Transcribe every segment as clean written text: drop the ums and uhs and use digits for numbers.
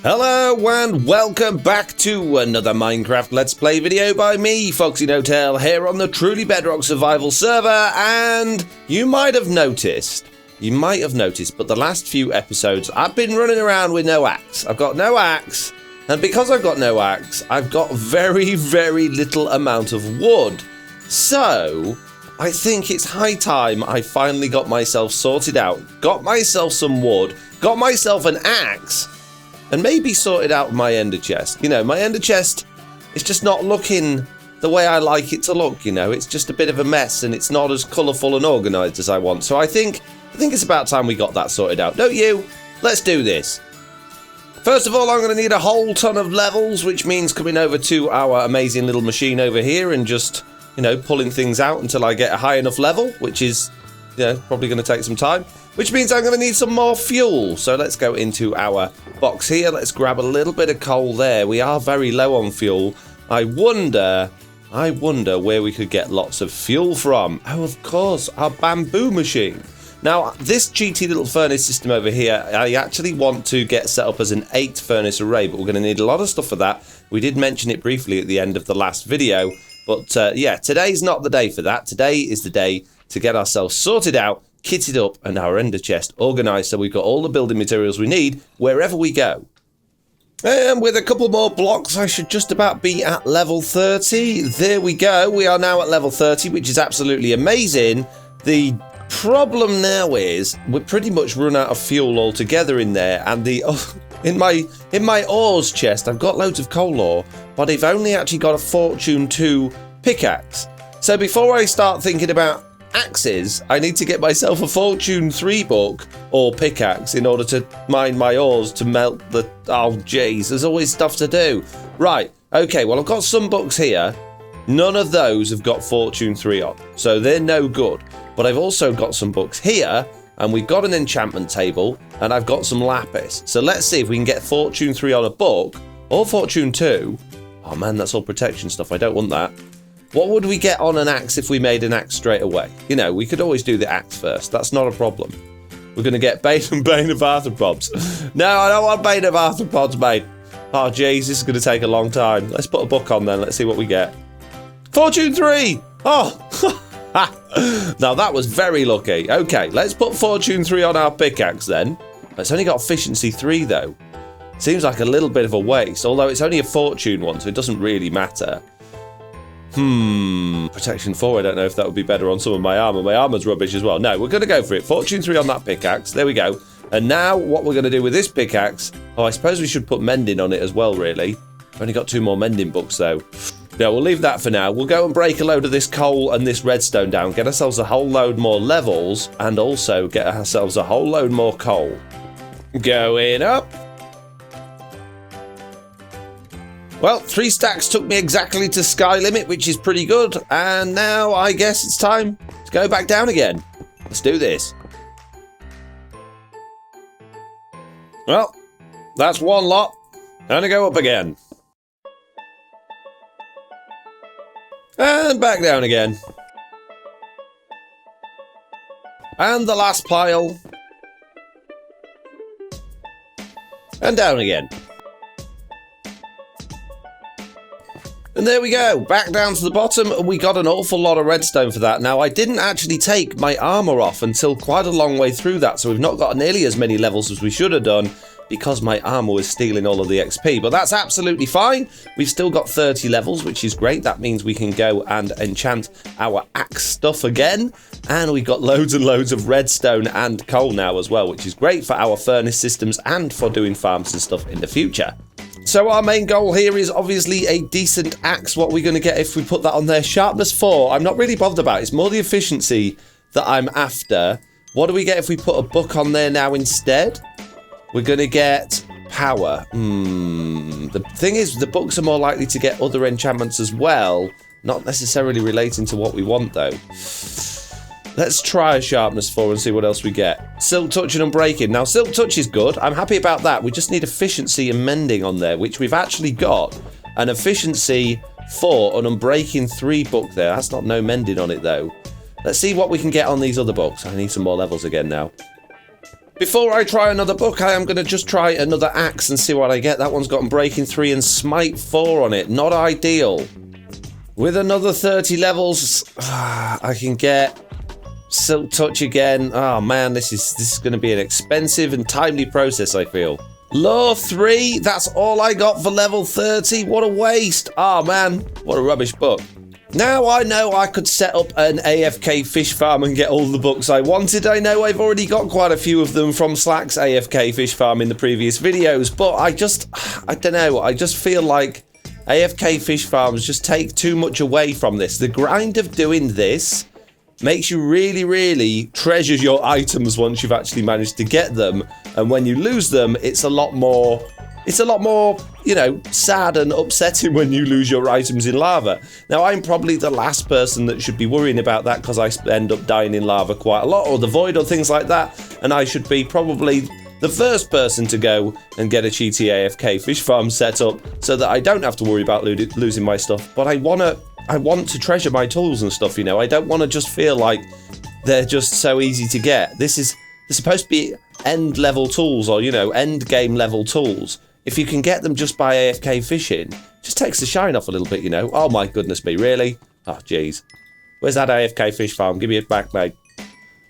Hello and welcome back to another Minecraft Let's Play video by me, FoxyNoTail, here on the truly Bedrock survival server. And you might have noticed, but the last few episodes I've been running around with no axe. I've got no axe, and because I've got no axe, I've got very little amount of wood. So I think it's high time I finally got myself sorted out, got myself some wood, got myself an axe, and maybe sorted out my ender chest. You know, my ender chest is just not looking the way I like it to look, you know. It's just a bit of a mess and it's not as colourful and organised as I want. So I think it's about time we got that sorted out, don't you? Let's do this. First of all, I'm going to need a whole ton of levels, which means coming over to our amazing little machine over here and just, you know, pulling things out until I get a high enough level, which is, you know, probably going to take some time. Which means I'm going to need some more fuel. So let's go into our box here. Let's grab a little bit of coal there. We are very low on fuel. I wonder where we could get lots of fuel from. Oh, of course, our bamboo machine. Now, this GT little furnace system over here, I actually want to get set up as an 8 furnace array, but we're going to need a lot of stuff for that. We did mention it briefly at the end of the last video, but yeah, today's not the day for that. Today is the day to get ourselves sorted out, kitted up, and our ender chest organised so we've got all the building materials we need wherever we go. And with a couple more blocks, I should just about be at level 30. There we go. We are now at level 30, which is absolutely amazing. The problem now is we're pretty much run out of fuel altogether in there, and in my ores chest, I've got loads of coal ore, but I've only actually got a Fortune 2 pickaxe. So before I start thinking about axes, I need to get myself a Fortune 3 book or pickaxe in order to mine my ores to melt the... Oh, jeez, there's always stuff to do. Right, okay, well, I've got some books here. None of those have got Fortune 3 on, so they're no good. But I've also got some books here, and we've got an enchantment table, and I've got some lapis. So let's see if we can get Fortune 3 on a book, or Fortune 2. Oh man, that's all protection stuff, I don't want that. What would we get on an axe if we made an axe straight away? You know, we could always do the axe first. That's not a problem. We're going to get Bane of Arthropods. No, I don't want Bane of Arthropods, mate. Oh, jeez, this is going to take a long time. Let's put a book on then. Let's see what we get. Fortune 3! Oh! Now, that was very lucky. Okay, let's put Fortune 3 on our pickaxe then. It's only got Efficiency 3, though. Seems like a little bit of a waste, although it's only a Fortune one, so it doesn't really matter. Protection 4, I don't know if that would be better on some of my armor. My armor's rubbish as well. No, we're going to go for it. Fortune 3 on that pickaxe. There we go. And now what we're going to do with this pickaxe... Oh, I suppose we should put mending on it as well, really. I've only got 2 more mending books, though. Yeah, we'll leave that for now. We'll go and break a load of this coal and this redstone down, get ourselves a whole load more levels, and also get ourselves a whole load more coal. Going up. Well, 3 stacks took me exactly to sky limit, which is pretty good. And now I guess it's time to go back down again. Let's do this. Well, that's one lot. And I go up again. And back down again. And the last pile. And down again. And there we go, back down to the bottom, and we got an awful lot of redstone for that. Now, I didn't actually take my armor off until quite a long way through that, so we've not got nearly as many levels as we should have done because my armor was stealing all of the XP, but that's absolutely fine. We've still got 30 levels, which is great. That means we can go and enchant our axe stuff again, and we've got loads and loads of redstone and coal now as well, which is great for our furnace systems and for doing farms and stuff in the future. So our main goal here is obviously a decent axe. What we're going to get if we put that on there? Sharpness 4. I'm not really bothered about it. It's more the efficiency that I'm after. What do we get if we put a book on there now instead? We're going to get power. The thing is, the books are more likely to get other enchantments as well. Not necessarily relating to what we want, though. Let's try a sharpness 4 and see what else we get. Silk touch and unbreaking. Now, silk touch is good. I'm happy about that. We just need efficiency and mending on there, which we've actually got. An efficiency 4 and unbreaking 3 book there. That's not no mending on it, though. Let's see what we can get on these other books. I need some more levels again now. Before I try another book, I am going to just try another axe and see what I get. That one's got Unbreaking 3 and Smite 4 on it. Not ideal. With another 30 levels, I can get Silk Touch again. Oh man, this is going to be an expensive and timely process, I feel. Law 3, that's all I got for level 30. What a waste. Oh man, what a rubbish book. Now I know I could set up an AFK fish farm and get all the books I wanted. I know I've already got quite a few of them from Slack's AFK fish farm in the previous videos, but I don't know, I just feel like AFK fish farms just take too much away from this. The grind of doing this makes you really, really treasure your items once you've actually managed to get them, and when you lose them, it's a lot more, you know, sad and upsetting when you lose your items in lava. Now, I'm probably the last person that should be worrying about that because I end up dying in lava quite a lot, or the void, or things like that, and I should be probably the first person to go and get a cheaty AFK fish farm set up so that I don't have to worry about losing my stuff. But I want to treasure my tools and stuff, you know. I don't want to just feel like they're just so easy to get. They're supposed to be end level tools, or, you know, end game level tools. If you can get them just by AFK fishing, it just takes the shine off a little bit, you know. Oh my goodness me, really? Oh jeez. Where's that AFK fish farm? Give me it back, mate.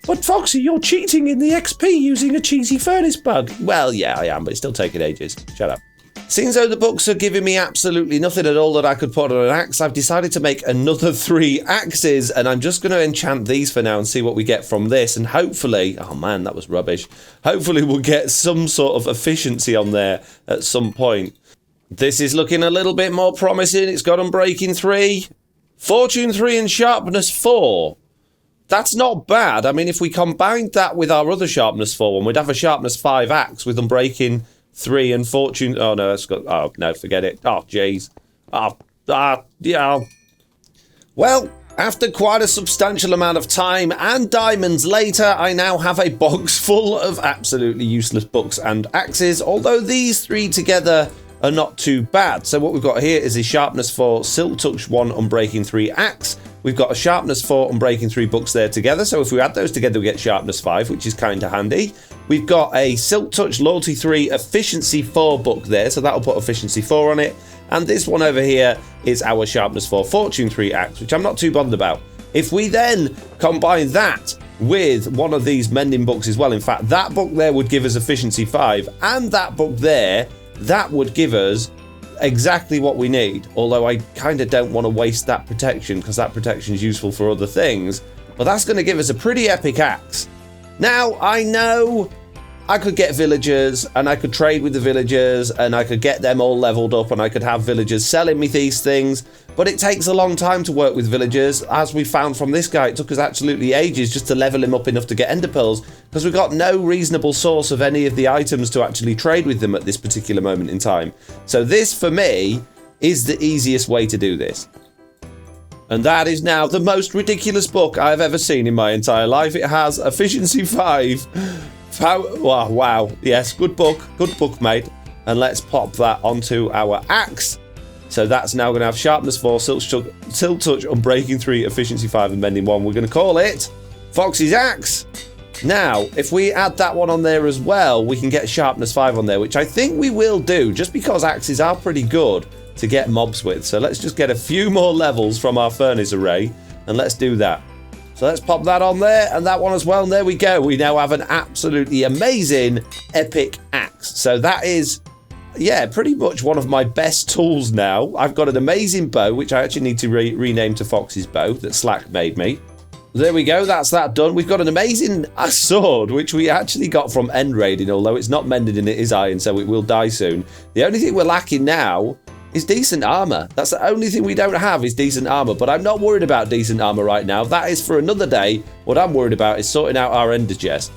But Foxy, you're cheating in the XP using a cheesy furnace bug. Well, yeah, I am, but it's still taking ages. Shut up. Seeing though the books are giving me absolutely nothing at all that I could put on an axe, I've decided to make another 3 axes, and I'm just going to enchant these for now and see what we get from this, and hopefully, oh man, that was rubbish, hopefully we'll get some sort of efficiency on there at some point. This is looking a little bit more promising. It's got Unbreaking 3, Fortune 3 and Sharpness 4. That's not bad. I mean, if we combined that with our other Sharpness 4 one, we'd have a Sharpness 5 axe with Unbreaking 3 and Fortune. Oh no, that's got. Oh no, forget it. Oh jeez. Yeah. Well, after quite a substantial amount of time and diamonds later, I now have a box full of absolutely useless books and axes. Although these 3 together are not too bad. So what we've got here is a Sharpness 4 Silk Touch 1 Unbreaking 3 axe. We've got a Sharpness 4 Unbreaking 3 books there together, so if we add those together we get Sharpness 5, which is kind of handy. We've got a Silk Touch Loyalty 3 Efficiency 4 book there, so that'll put Efficiency 4 on it. And this one over here is our Sharpness 4 Fortune 3 axe, which I'm not too bothered about. If we then combine that with one of these mending books as well, in fact that book there would give us Efficiency 5, and that book there, that would give us exactly what we need, although I kind of don't want to waste that protection because that protection is useful for other things, but that's going to give us a pretty epic axe. Now, I know I could get villagers and I could trade with the villagers and I could get them all leveled up and I could have villagers selling me these things, but it takes a long time to work with villagers. As we found from this guy, it took us absolutely ages just to level him up enough to get ender pearls because we've got no reasonable source of any of the items to actually trade with them at this particular moment in time. So this, for me, is the easiest way to do this. And that is now the most ridiculous book I've ever seen in my entire life. It has Efficiency 5. Wow. Yes, good book, mate. And let's pop that onto our axe. So that's now going to have Sharpness 4, Silk Touch, Unbreaking 3, Efficiency 5, and Mending 1. We're going to call it Foxy's Axe. Now, if we add that one on there as well, we can get Sharpness 5 on there, which I think we will do, just because axes are pretty good to get mobs with. So let's just get a few more levels from our furnace array, and let's do that. So let's pop that on there, and that one as well, and there we go. We now have an absolutely amazing, epic axe. So that is, yeah, pretty much one of my best tools now. I've got an amazing bow, which I actually need to rename to Foxy's bow, that Slack made me. There we go, that's that done. We've got an amazing sword, which we actually got from end raiding, although it's not mended and it is iron, so it will die soon. The only thing we're lacking now is decent armor. That's the only thing we don't have, is decent armor, but I'm not worried about decent armor right now. That is for another day. What I'm worried about is sorting out our ender chest.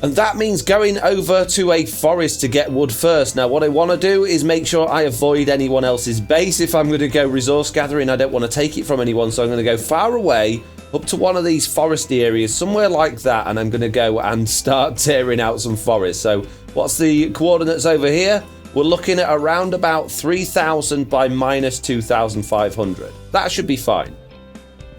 And that means going over to a forest to get wood first. Now, what I want to do is make sure I avoid anyone else's base. If I'm going to go resource gathering, I don't want to take it from anyone, so I'm going to go far away, up to one of these foresty areas, somewhere like that, and I'm going to go and start tearing out some forest. So what's the coordinates over here? We're looking at around about 3,000 by minus 2,500. That should be fine.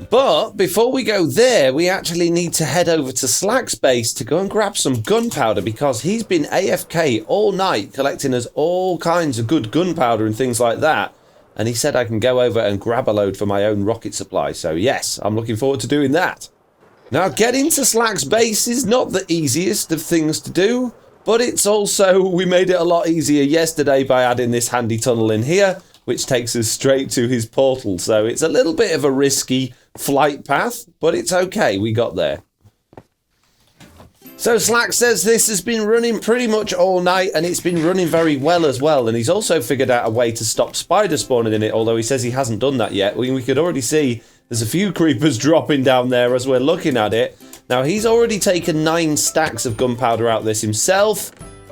But before we go there, we actually need to head over to Slack's base to go and grab some gunpowder, because he's been AFK all night collecting us all kinds of good gunpowder and things like that. And he said I can go over and grab a load for my own rocket supply. So yes, I'm looking forward to doing that. Now, getting to Slack's base is not the easiest of things to do, but it's also, we made it a lot easier yesterday by adding this handy tunnel in here, which takes us straight to his portal. So it's a little bit of a risky flight path, but it's okay, we got there. So Slack says this has been running pretty much all night, and it's been running very well as well. And he's also figured out a way to stop spiders spawning in it, although he says he hasn't done that yet. We could already see there's a few creepers dropping down there as we're looking at it. Now, he's already taken 9 stacks of gunpowder out this himself,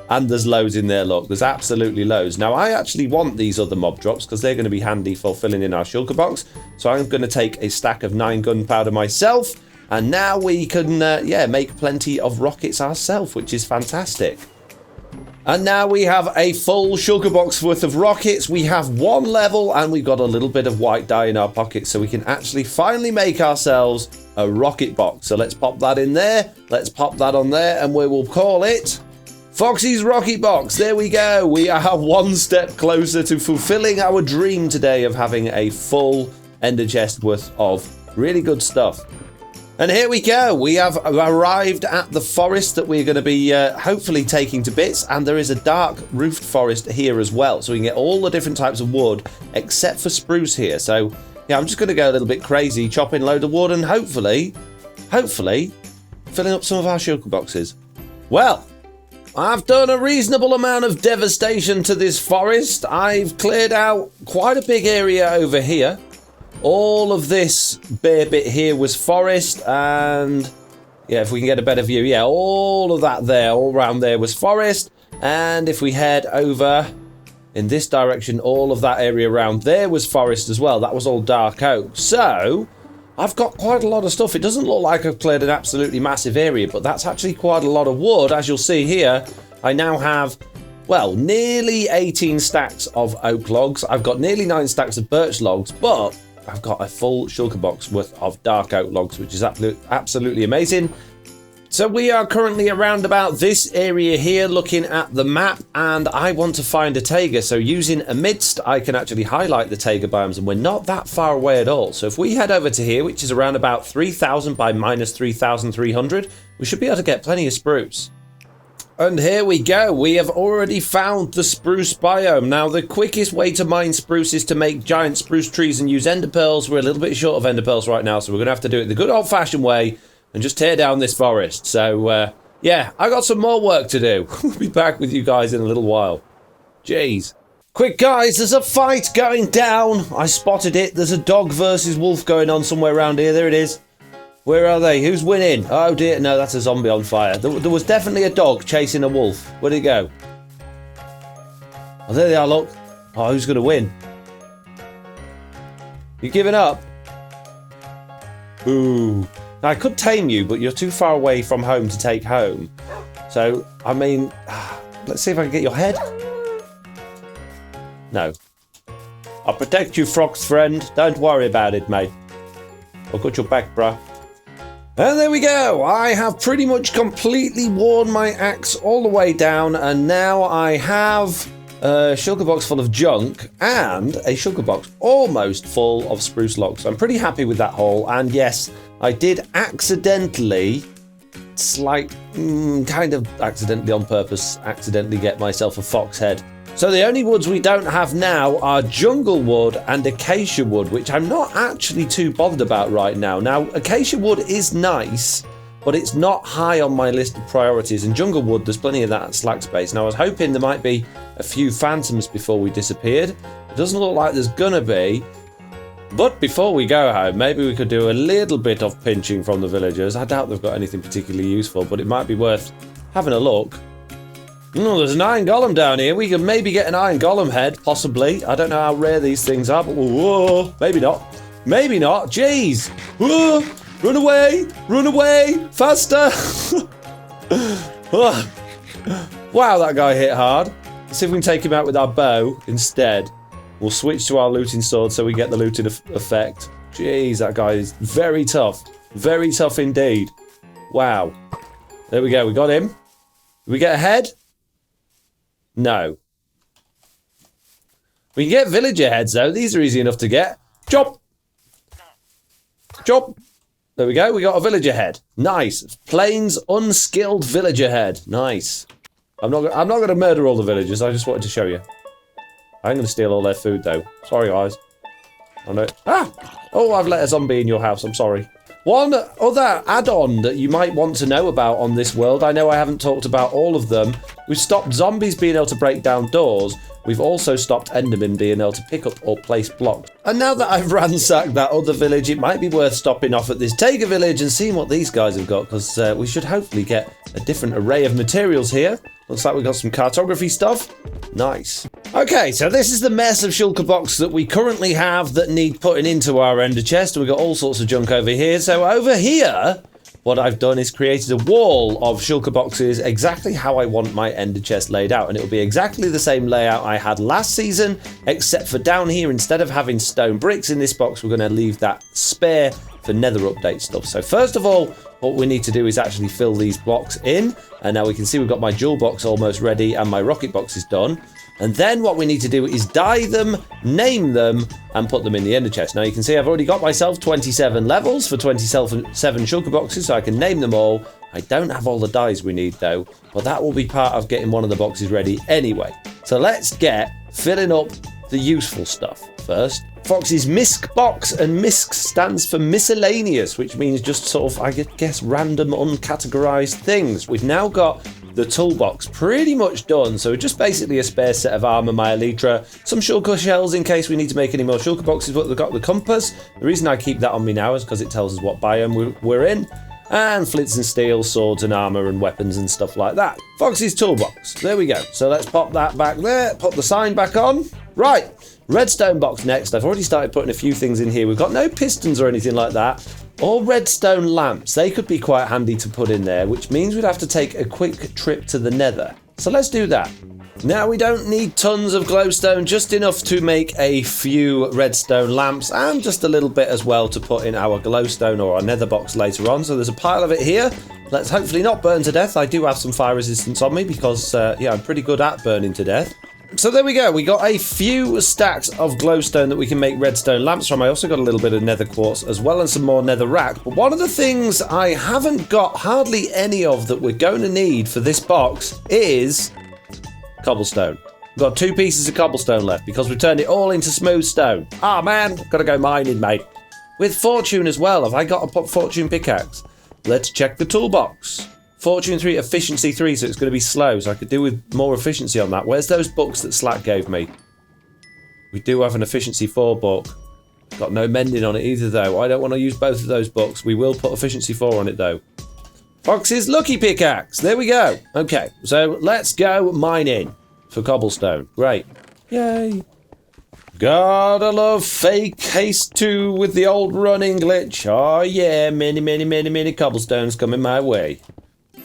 and there's loads in there, look. There's absolutely loads. Now, I actually want these other mob drops because they're going to be handy for filling in our shulker box. So I'm going to take a stack of 9 gunpowder myself, and now we can, make plenty of rockets ourselves, which is fantastic. And now we have a full shulker box worth of rockets. We have 1 level, and we've got a little bit of white dye in our pockets, so we can actually finally make ourselves a rocket box. So let's pop that in there. Let's pop that on there, and we will call it Foxy's Rocket Box. There we go. We are 1 step closer to fulfilling our dream today of having a full ender chest worth of really good stuff. And here we go. We have arrived at the forest that we're going to be hopefully taking to bits. And there is a dark roofed forest here as well. So we can get all the different types of wood except for spruce here. So yeah, I'm just going to go a little bit crazy, chopping a load of wood and hopefully filling up some of our shulker boxes. Well, I've done a reasonable amount of devastation to this forest. I've cleared out quite a big area over here. All of this bare bit here was forest, and yeah, if we can get a better view, yeah, all of that there, all around there was forest. And if we head over in this direction, all of that area around there was forest as well. That was all dark oak. So I've got quite a lot of stuff. It doesn't look like I've cleared an absolutely massive area, but that's actually quite a lot of wood. As you'll see here, I now have, well, nearly 18 stacks of oak logs. I've got nearly 9 stacks of birch logs, but I've got a full shulker box worth of dark oak logs, which is absolutely amazing. So we are currently around about this area here looking at the map, and I want to find a taiga. So using amidst, I can actually highlight the taiga biomes, and we're not that far away at all. So if we head over to here, which is around about 3,000 by minus 3,300, we should be able to get plenty of spruce. And here we go. We have already found the spruce biome. Now, the quickest way to mine spruce is to make giant spruce trees and use ender pearls. We're a little bit short of ender pearls right now, so we're going to have to do it the good old-fashioned way and just tear down this forest. So, yeah, I got some more work to do. We'll be back with you guys in a little while. Jeez. Quick, guys, there's a fight going down. I spotted it. There's a dog versus wolf going on somewhere around here. There it is. Where are they? Who's winning? Oh dear, no, that's a zombie on fire. There was definitely a dog chasing a wolf. Where'd it go? Oh, there they are, look. Oh, who's going to win? You giving up? Ooh. Now, I could tame you, but you're too far away from home to take home. So, I mean, let's see if I can get your head. No. I'll protect you, Frog's friend. Don't worry about it, mate. I've got your back, bruh. And there we go. I have pretty much completely worn my axe all the way down, and now I have a shulker box full of junk and a shulker box almost full of spruce logs. I'm pretty happy with that haul, and yes, I did accidentally, kind of accidentally on purpose, accidentally get myself a fox head. So the only woods we don't have now are jungle wood and acacia wood, which I'm not actually too bothered about right now. Now, acacia wood is nice, but it's not high on my list of priorities. And jungle wood, there's plenty of that at Slack space. Now, I was hoping there might be a few phantoms before we disappeared. It doesn't look like there's gonna be. But before we go home, maybe we could do a little bit of pinching from the villagers. I doubt they've got anything particularly useful, but it might be worth having a look. Oh, there's an iron golem down here. We could maybe get an iron golem head, possibly. I don't know how rare these things are, but whoa, maybe not. Maybe not. Jeez. Whoa, run away. Run away. Faster. Wow, that guy hit hard. Let's see if we can take him out with our bow instead. We'll switch to our looting sword so we get the looting effect. Jeez, that guy is very tough. Very tough indeed. Wow. There we go. We got him. Did we get ahead? No. We can get villager heads, though. These are easy enough to get. Chop. Chop. There we go. We got a villager head. Nice. Plains unskilled villager head. Nice. I'm not going to murder all the villagers. I just wanted to show you. I'm going to steal all their food, though. Sorry, guys. I know. Oh, I've let a zombie in your house. I'm sorry. One other add-on that you might want to know about on this world, I know I haven't talked about all of them. We've stopped zombies being able to break down doors. We've also stopped endermen being able to pick up or place blocks. And now that I've ransacked that other village, it might be worth stopping off at this Tiger village and seeing what these guys have got, because we should hopefully get a different array of materials here. Looks like we've got some cartography stuff. Nice. Okay, so this is the mess of shulker box that we currently have that need putting into our ender chest. We've got all sorts of junk over here. So over here, what I've done is created a wall of shulker boxes exactly how I want my ender chest laid out. And it will be exactly the same layout I had last season, except for down here, instead of having stone bricks in this box, we're going to leave that spare for nether update stuff. So first of all, what we need to do is actually fill these blocks in. And now we can see we've got my jewel box almost ready and my rocket box is done. And then what we need to do is dye them, name them, and put them in the ender chest. Now you can see I've already got myself 27 levels for 27 shulker boxes, so I can name them all. I don't have all the dyes we need though, but that will be part of getting one of the boxes ready anyway. So let's get filling up the useful stuff first. Foxy's misc box, and misc stands for miscellaneous, which means just sort of, I guess, random uncategorized things. We've now got the toolbox pretty much done, so just basically a spare set of armor, my elytra, some shulker shells in case we need to make any more shulker boxes, but we've got the compass. The reason I keep that on me now is because it tells us what biome we're in, and flints and steel, swords and armor and weapons and stuff like that. Foxy's toolbox, there we go. So let's pop that back there, put the sign back on. Right, redstone box next. I've already started putting a few things in here. We've got no pistons or anything like that, or redstone lamps. They could be quite handy to put in there, which means we'd have to take a quick trip to the nether. So let's do that. Now we don't need tons of glowstone, just enough to make a few redstone lamps and just a little bit as well to put in our glowstone or our nether box later on. So there's a pile of it here. Let's hopefully not burn to death. I do have some fire resistance on me because, yeah, I'm pretty good at burning to death. So there we go. We got a few stacks of glowstone that we can make redstone lamps from. I also got a little bit of nether quartz as well and some more nether rack. But one of the things I haven't got hardly any of that we're going to need for this box is cobblestone. We've got 2 pieces of cobblestone left because we've turned it all into smooth stone. Ah, man, gotta go mining, mate. With fortune as well. Have I got a fortune pickaxe? Let's check the toolbox. Fortune 3, efficiency 3, so it's going to be slow, so I could do with more efficiency on that. Where's those books that Slack gave me? We do have an efficiency 4 book. Got no mending on it either, though. I don't want to use both of those books. We will put efficiency 4 on it, though. Fox's lucky pickaxe. There we go. Okay, so let's go mining for cobblestone. Great. Yay. Gotta love fake haste 2 with the old running glitch. Oh, yeah. Many cobblestones coming my way.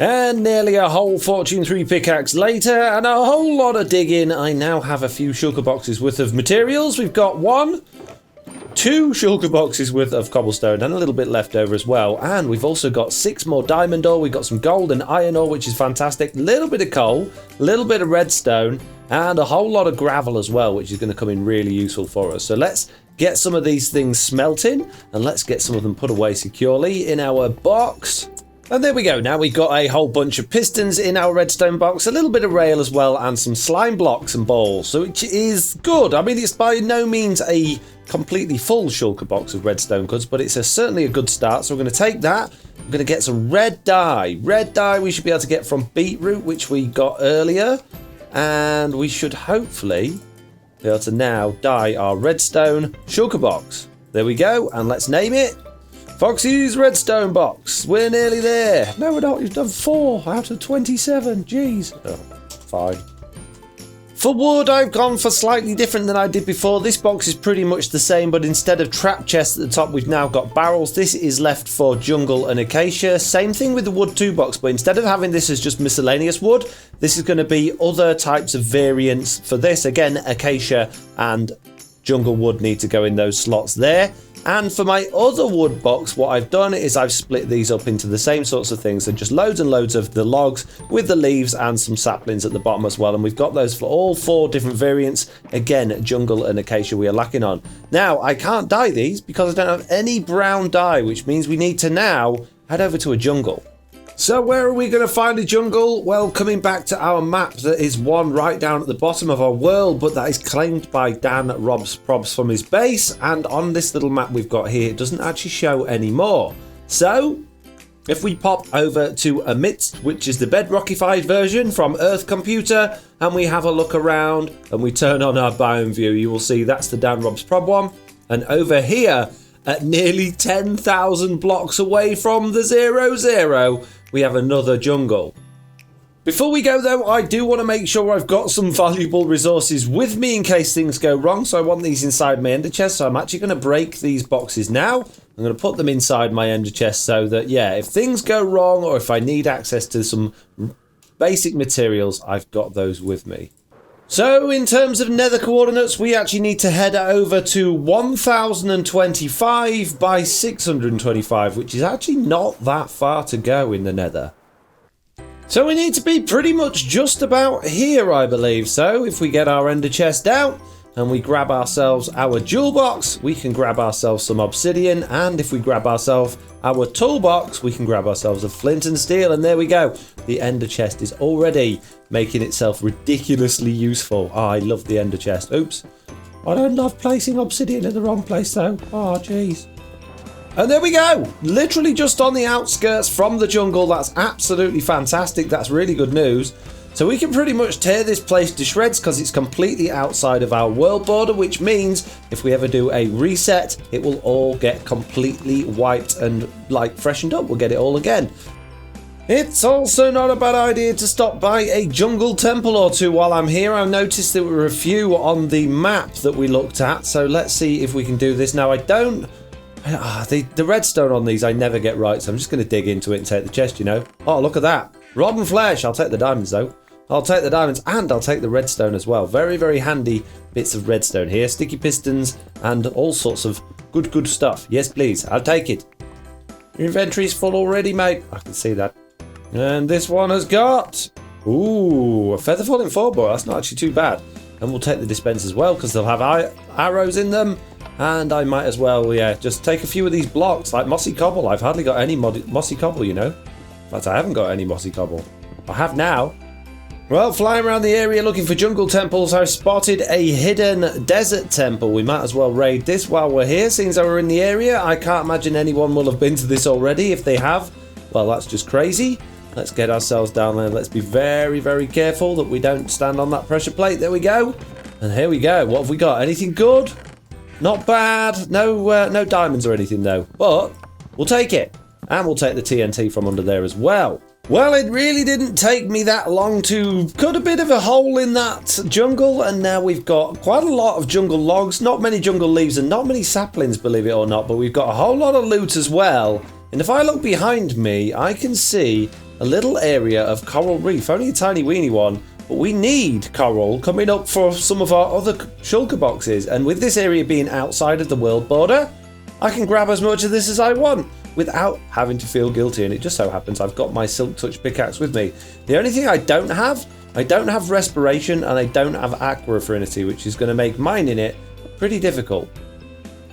And nearly a whole Fortune 3 pickaxe later, and a whole lot of digging, I now have a few shulker boxes worth of materials. We've got 1, 2 shulker boxes worth of cobblestone, and a little bit left over as well. And we've also got 6 more diamond ore. We've got some gold and iron ore, which is fantastic. A little bit of coal, a little bit of redstone, and a whole lot of gravel as well, which is going to come in really useful for us. So let's get some of these things smelting, and let's get some of them put away securely in our box. And there we go. Now we've got a whole bunch of pistons in our redstone box, a little bit of rail as well, and some slime blocks and balls, so which is good. I mean, it's by no means a completely full shulker box of redstone goods, but it's certainly a good start. So we're going to take that. We're going to get some red dye. Red dye we should be able to get from beetroot, which we got earlier, and we should hopefully be able to now dye our redstone shulker box. There we go, and let's name it Foxy's redstone box. We're nearly there. No, we're not. You've done 4 out of 27. Jeez. Oh, fine. For wood, I've gone for slightly different than I did before. This box is pretty much the same, but instead of trap chests at the top, we've now got barrels. This is left for jungle and acacia. Same thing with the wood 2 box, but instead of having this as just miscellaneous wood, this is going to be other types of variants for this. Again, acacia and jungle wood need to go in those slots there. And for my other wood box, what I've done is I've split these up into the same sorts of things. So just loads and loads of the logs with the leaves and some saplings at the bottom as well. And we've got those for all 4 different variants. Again, jungle and acacia we are lacking on. Now, I can't dye these because I don't have any brown dye, which means we need to now head over to a jungle. So where are we going to find a jungle? Well, coming back to our map, that is one right down at the bottom of our world, but that is claimed by Dan Robs Probs from his base. And on this little map we've got here, it doesn't actually show any more. So if we pop over to Amidst, which is the bedrockified version from Earth Computer, and we have a look around and we turn on our biome view, you will see that's the Dan Robs Prob one. And over here, at nearly 10,000 blocks away from the 0, we have another jungle. Before we go though, I do want to make sure I've got some valuable resources with me in case things go wrong. So I want these inside my ender chest. So I'm actually going to break these boxes now. I'm going to put them inside my ender chest so that, yeah, if things go wrong or if I need access to some basic materials, I've got those with me. So in terms of nether coordinates, we actually need to head over to 1025 by 625, which is actually not that far to go in the nether. So we need to be pretty much just about here, I believe. So if we get our ender chest out and we grab ourselves our jewel box, we can grab ourselves some obsidian, and if we grab ourselves our toolbox, we can grab ourselves a flint and steel, and there we go. The ender chest is already making itself ridiculously useful. Oh, I love the ender chest. Oops. I don't love placing obsidian in the wrong place though. Oh, jeez. And there we go. Literally just on the outskirts from the jungle. That's absolutely fantastic. That's really good news. So we can pretty much tear this place to shreds because it's completely outside of our world border, which means if we ever do a reset, it will all get completely wiped and like freshened up. We'll get it all again. It's also not a bad idea to stop by a jungle temple or two while I'm here. I noticed there were a few on the map that we looked at. So let's see if we can do this. Now the redstone on these I never get right. So I'm just going to dig into it and take the chest, you know. Oh, look at that. Rod and flesh. I'll take the diamonds though. I'll take the diamonds and I'll take the redstone as well. Very, very handy bits of redstone here. Sticky pistons and all sorts of good stuff. Yes, please. I'll take it. Your inventory's full already, mate. I can see that. And this one has got... Ooh, a feather falling forebore. That's not actually too bad. And we'll take the dispense as well because they'll have arrows in them. And I might as well, yeah, just take a few of these blocks like mossy cobble. I've hardly got any mossy cobble, you know. In fact, I haven't got any mossy cobble. I have now. Well, flying around the area looking for jungle temples, I've spotted a hidden desert temple. We might as well raid this while we're here, seeing as we're in the area. I can't imagine anyone will have been to this already. If they have, well, that's just crazy. Let's get ourselves down there. Let's be very, very careful that we don't stand on that pressure plate. There we go. And here we go. What have we got? Anything good? Not bad. No diamonds or anything, though. But we'll take it. And we'll take the TNT from under there as well. Well, it really didn't take me that long to cut a bit of a hole in that jungle, and now we've got quite a lot of jungle logs, not many jungle leaves and not many saplings, believe it or not, but we've got a whole lot of loot as well. And if I look behind me, I can see a little area of coral reef, only a tiny weeny one, but we need coral coming up for some of our other shulker boxes, and with this area being outside of the world border, I can grab as much of this as I want without having to feel guilty. And it just so happens I've got my silk touch pickaxe with me. The only thing I don't have respiration and I don't have aqua affinity, which is going to make mining it pretty difficult.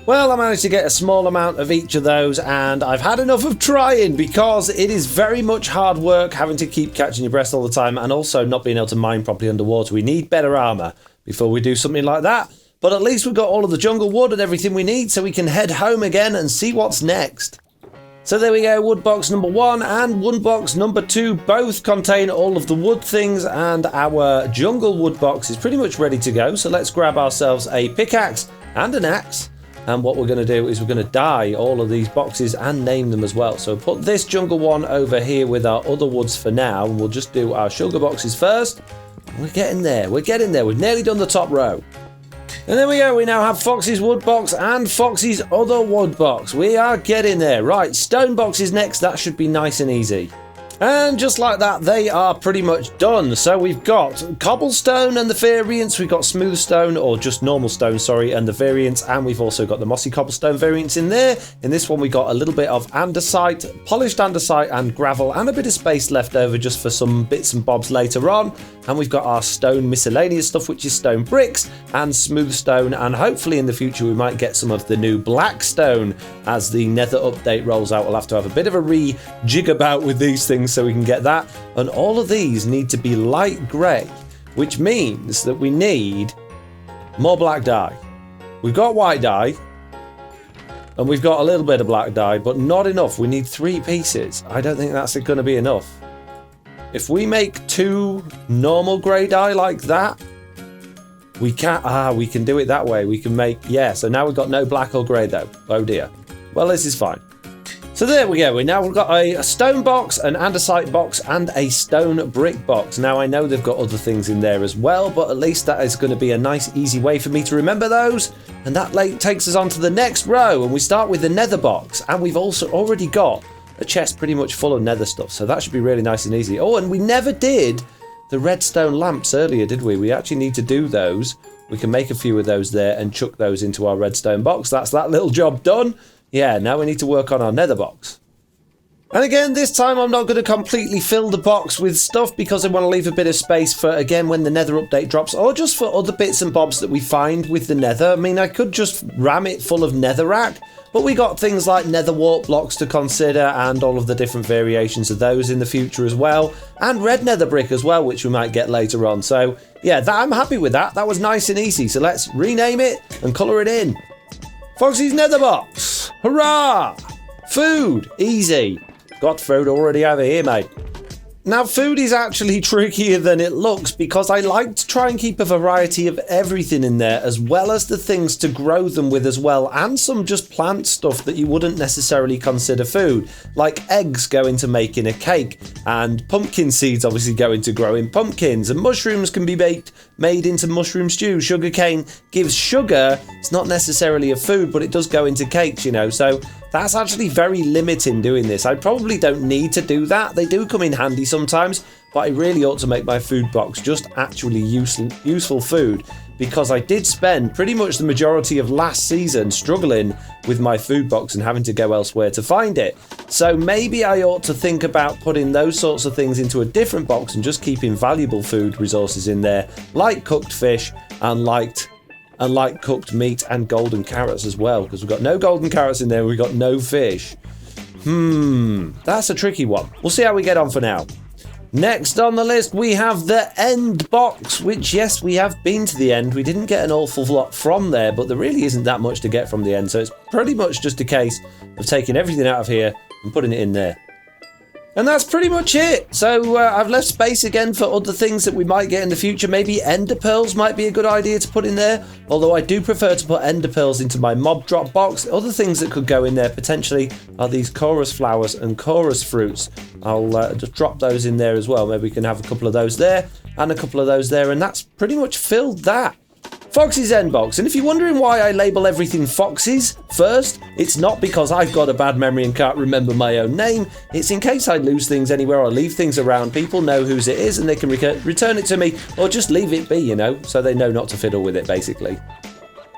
Well, I managed to get a small amount of each of those, and I've had enough of trying because it is very much hard work having to keep catching your breath all the time and also not being able to mine properly underwater. We need better armor before we do something like that. But at least we've got all of the jungle wood and everything we need, so we can head home again and see what's next. So there we go, wood box number 1 and wood box number 2 both contain all of the wood things, and our jungle wood box is pretty much ready to go. So let's grab ourselves a pickaxe and an axe, and what we're going to do is we're going to dye all of these boxes and name them as well. So put this jungle one over here with our other woods for now, and we'll just do our sugar boxes first. We're getting there, we've nearly done the top row. And there we go, we now have Foxy's wood box and Foxy's other wood box. We are getting there. Right, stone box is next, that should be nice and easy. And just like that, they are pretty much done. So we've got cobblestone and the variants, we've got smooth stone, or just normal stone, sorry, and the variants, and we've also got the mossy cobblestone variants in there. In this one, we got a little bit of andesite, polished andesite and gravel, and a bit of space left over just for some bits and bobs later on. And we've got our stone miscellaneous stuff, which is stone bricks and smooth stone, and hopefully in the future we might get some of the new black stone as the nether update rolls out. We'll have to have a bit of a rejig about with these things so we can get that. And all of these need to be light grey, which means that we need more black dye. We've got white dye and we've got a little bit of black dye, but not enough. We need 3 pieces. I don't think that's going to be enough. If we make 2 normal grey dye like that, we can do it that way. We can make, yeah, so now we've got no black or grey though. Oh dear. Well, this is fine. So there we go. We've got a stone box, an andesite box, and a stone brick box. Now I know they've got other things in there as well, but at least that is going to be a nice easy way for me to remember those. And that takes us on to the next row, and we start with the nether box, and we've also already got a chest pretty much full of nether stuff, so that should be really nice and easy. Oh, and we never did the redstone lamps earlier, did we? We actually need to do those. We can make a few of those there and chuck those into our redstone box. That's that little job done. Yeah, now we need to work on our nether box. And again, this time I'm not going to completely fill the box with stuff because I want to leave a bit of space for, again, when the nether update drops, or just for other bits and bobs that we find with the nether. I mean, I could just ram it full of netherrack, but we got things like nether warp blocks to consider and all of the different variations of those in the future as well, and red nether brick as well, which we might get later on. So yeah, I'm happy with that. That was nice and easy. So let's rename it and colour it in. Foxy's nether box. Hurrah! Food. Easy. Got food already over here, mate. Now, food is actually trickier than it looks because I like to try and keep a variety of everything in there, as well as the things to grow them with as well, and some just plant stuff that you wouldn't necessarily consider food, like eggs go into making a cake, and pumpkin seeds obviously go into growing pumpkins, and mushrooms can be made into mushroom stew. Sugarcane gives sugar. It's not necessarily a food, but it does go into cakes, you know, so that's actually very limiting doing this. I probably don't need to do that. They do come in handy sometimes, but I really ought to make my food box just actually useful food, because I did spend pretty much the majority of last season struggling with my food box and having to go elsewhere to find it. So maybe I ought to think about putting those sorts of things into a different box and just keeping valuable food resources in there, like cooked fish and like cooked meat and golden carrots as well, because we've got no golden carrots in there, we've got no fish. That's a tricky one. We'll see how we get on for now. Next on the list, we have the end box, which, yes, we have been to the end. We didn't get an awful lot from there, but there really isn't that much to get from the end, so it's pretty much just a case of taking everything out of here and putting it in there. And that's pretty much it. So I've left space again for other things that we might get in the future. Maybe ender pearls might be a good idea to put in there, although I do prefer to put ender pearls into my mob drop box. Other things that could go in there potentially are these chorus flowers and chorus fruits. I'll just drop those in there as well. Maybe we can have a couple of those there and a couple of those there, and that's pretty much filled that. Foxy's end box. And if you're wondering why I label everything Foxy's first, it's not because I've got a bad memory and can't remember my own name. It's in case I lose things anywhere or leave things around. People know whose it is and they can return it to me, or just leave it be, you know, so they know not to fiddle with it, basically.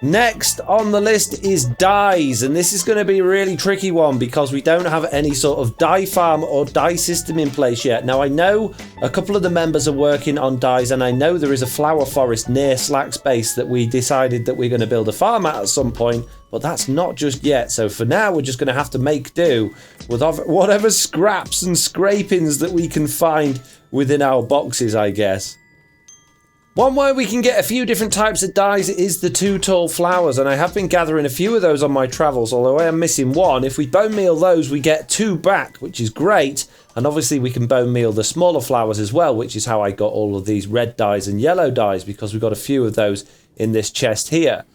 Next on the list is dyes, and this is going to be a really tricky one because we don't have any sort of dye farm or dye system in place yet. Now, I know a couple of the members are working on dyes, and I know there is a flower forest near Slack's base that we decided that we're going to build a farm at some point, but that's not just yet. So for now, we're just going to have to make do with whatever scraps and scrapings that we can find within our boxes, I guess. One way we can get a few different types of dyes is the 2 tall flowers, and I have been gathering a few of those on my travels, although I am missing one. If we bone meal those, we get 2 back, which is great, and obviously we can bone meal the smaller flowers as well, which is how I got all of these red dyes and yellow dyes, because we've got a few of those in this chest here.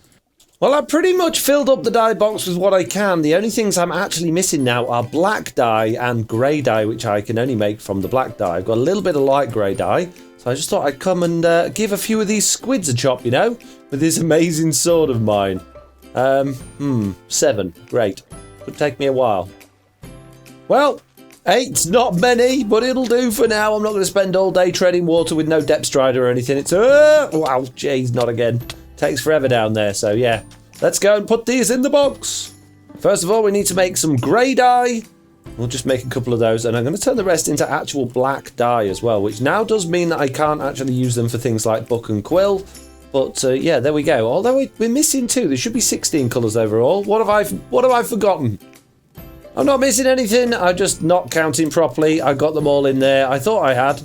Well, I've pretty much filled up the dye box with what I can. The only things I'm actually missing now are black dye and grey dye, which I can only make from the black dye. I've got a little bit of light grey dye, so I just thought I'd come and give a few of these squids a chop, you know, with this amazing sword of mine. 7. Great. Could take me a while. Well, 8, not many, but it'll do for now. I'm not going to spend all day treading water with no depth strider or anything. It's, wow, jeez, not again. Takes forever down there, so yeah. Let's go and put these in the box. First of all, we need to make some grey dye. We'll just make a couple of those, and I'm going to turn the rest into actual black dye as well, which now does mean that I can't actually use them for things like book and quill. But yeah, there we go. Although we're missing 2. There should be 16 colours overall. What have I forgotten? I'm not missing anything. I'm just not counting properly. I got them all in there. I thought I had.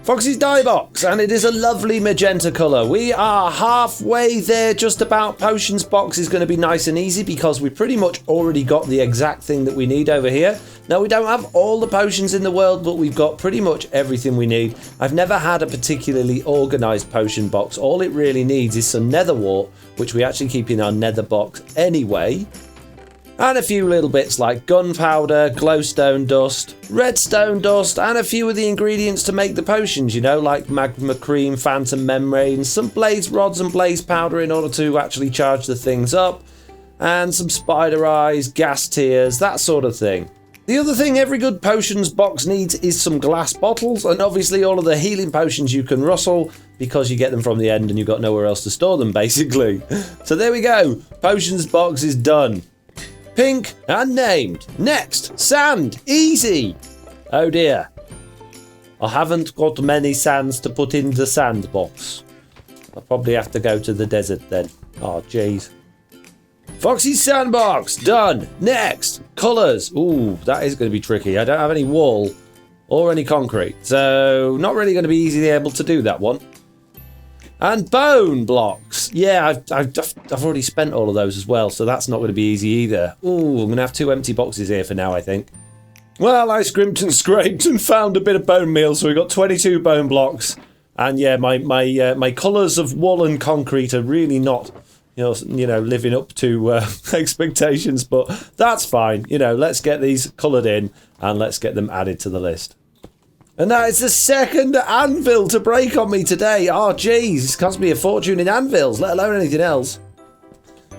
Foxy's dye box, and it is a lovely magenta colour. We are halfway there, just about. Potions box is going to be nice and easy because we pretty much already got the exact thing that we need over here. Now, we don't have all the potions in the world, but we've got pretty much everything we need. I've never had a particularly organised potion box. All it really needs is some nether wart, which we actually keep in our nether box anyway. And a few little bits like gunpowder, glowstone dust, redstone dust, and a few of the ingredients to make the potions, you know, like magma cream, phantom membrane, some blaze rods and blaze powder in order to actually charge the things up, and some spider eyes, gas tears, that sort of thing. The other thing every good potions box needs is some glass bottles, and obviously all of the healing potions you can rustle because you get them from the end and you've got nowhere else to store them, basically. So there we go. Potions box is done. Pink and named. Next, sand. Easy. Oh dear. I haven't got many sands to put in the sandbox. I'll probably have to go to the desert then. Oh, jeez. Foxy's sandbox. Done. Next, colours. Ooh, that is going to be tricky. I don't have any wool or any concrete, so not really going to be easily able to do that one. And bone blocks. Yeah, I've already spent all of those as well, so that's not going to be easy either. Ooh, I'm going to have 2 empty boxes here for now, I think. Well, I scrimped and scraped and found a bit of bone meal, so we've got 22 bone blocks. And yeah, my colours of wool and concrete are really not, you know, living up to expectations, but that's fine. You know, let's get these coloured in and let's get them added to the list. And that is the second anvil to break on me today. Oh, geez, it's cost me a fortune in anvils, let alone anything else.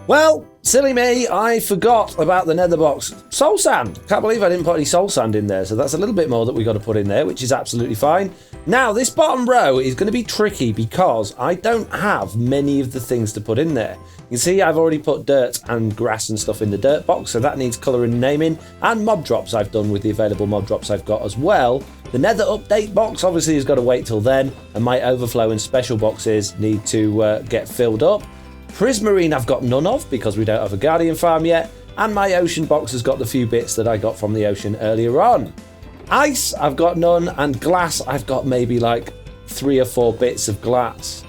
Well, silly me, I forgot about the nether box. Soul sand. Can't believe I didn't put any soul sand in there, so that's a little bit more that we got to put in there, which is absolutely fine. Now, this bottom row is going to be tricky because I don't have many of the things to put in there. You can see I've already put dirt and grass and stuff in the dirt box, so that needs colouring and naming. And mob drops I've done with the available mob drops I've got as well. The nether update box obviously has got to wait till then, and my overflow and special boxes need to get filled up. Prismarine I've got none of because we don't have a guardian farm yet, and my ocean box has got the few bits that I got from the ocean earlier on. Ice I've got none, and glass I've got maybe like 3 or 4 bits of glass.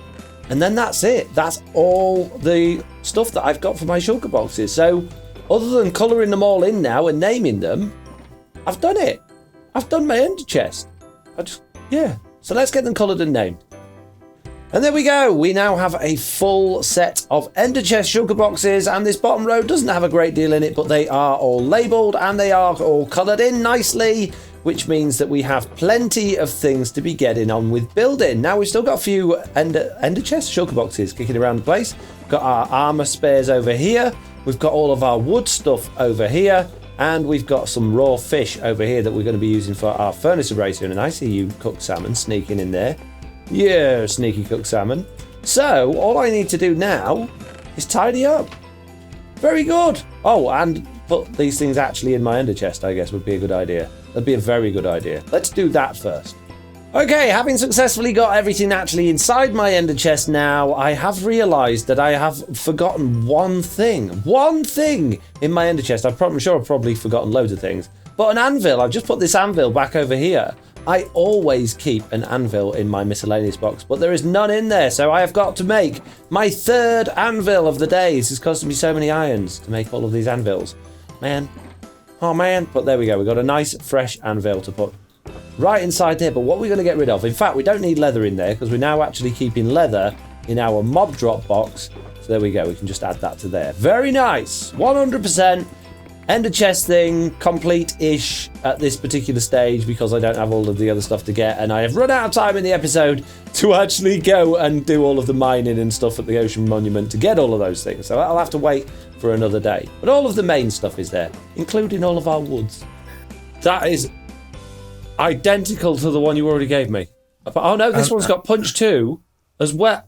And then that's it. That's all the stuff that I've got for my shulker boxes. So other than colouring them all in now and naming them, I've done it. I've done my ender chest. Yeah. So let's get them coloured and named. And there we go. We now have a full set of ender chest shulker boxes, and this bottom row doesn't have a great deal in it, but they are all labelled and they are all coloured in nicely, which means that we have plenty of things to be getting on with building. Now, we've still got a few ender chest shulker boxes kicking around the place. We've got our armour spares over here. We've got all of our wood stuff over here. And we've got some raw fish over here that we're going to be using for our furnace eraser. And I see you, cooked salmon, sneaking in there. Yeah, sneaky cooked salmon. So, all I need to do now is tidy up. Very good. Oh, and put these things actually in my ender chest, I guess, would be a good idea. That'd be a very good idea. Let's do that first. Okay, having successfully got everything actually inside my ender chest now, I have realised that I have forgotten one thing. One thing in my ender chest. I'm sure I've probably forgotten loads of things. But an anvil. I've just put this anvil back over here. I always keep an anvil in my miscellaneous box, but there is none in there, so I have got to make my 3rd anvil of the day. This has costed me so many irons to make all of these anvils. Man. Oh, man. But there we go. We've got a nice, fresh anvil to put right inside there. But what we're going to get rid of, in fact, we don't need leather in there because we're now actually keeping leather in our mob drop box. So there we go. We can just add that to there. Very nice. 100%. Ender chest thing, complete-ish at this particular stage because I don't have all of the other stuff to get, and I have run out of time in the episode to actually go and do all of the mining and stuff at the Ocean Monument to get all of those things, so I'll have to wait for another day. But all of the main stuff is there, including all of our woods. That is identical to the one you already gave me. Oh no, this one's got punch 2 as well.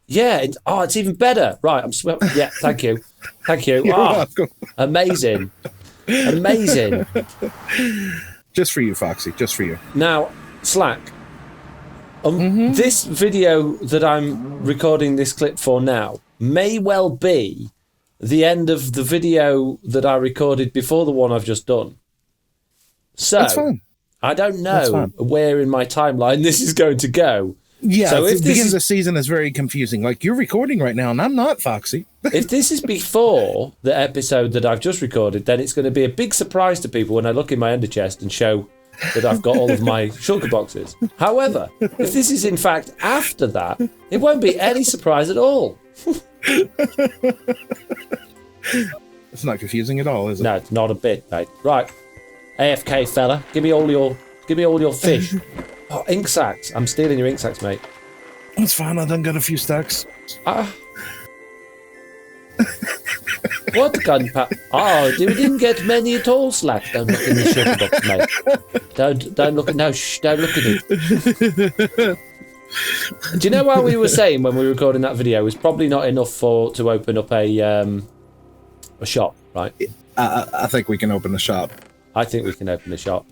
Yeah, it's even better. Right, yeah, thank you. You're welcome. Amazing. Just for you, Foxy, just for you. Now, Slack, this video that I'm recording this clip for now may well be the end of the video that I recorded before the one I've just done. So, that's fine. I don't know where in my timeline this is going to go. Yeah, so if the beginning of the season is very confusing. Like, you're recording right now, and I'm not, Foxy. If this is before the episode that I've just recorded, then it's going to be a big surprise to people when I look in my ender chest and show that I've got all of my shulker boxes. However, if this is in fact after that, it won't be any surprise at all. It's not confusing at all, is it? No, not a bit, mate. Right, AFK fella, give me all your fish. Oh, ink sacks. I'm stealing your ink sacks, mate. It's fine. I done got a few stacks. What gunpowder? Oh, we didn't get many at all, Slack. Don't look in the shulker box, mate. Don't look at don't look at it. Do you know what we were saying when we were recording that video? It was probably not enough to open up a shop, right? I think we can open the shop. I think we can open the shop.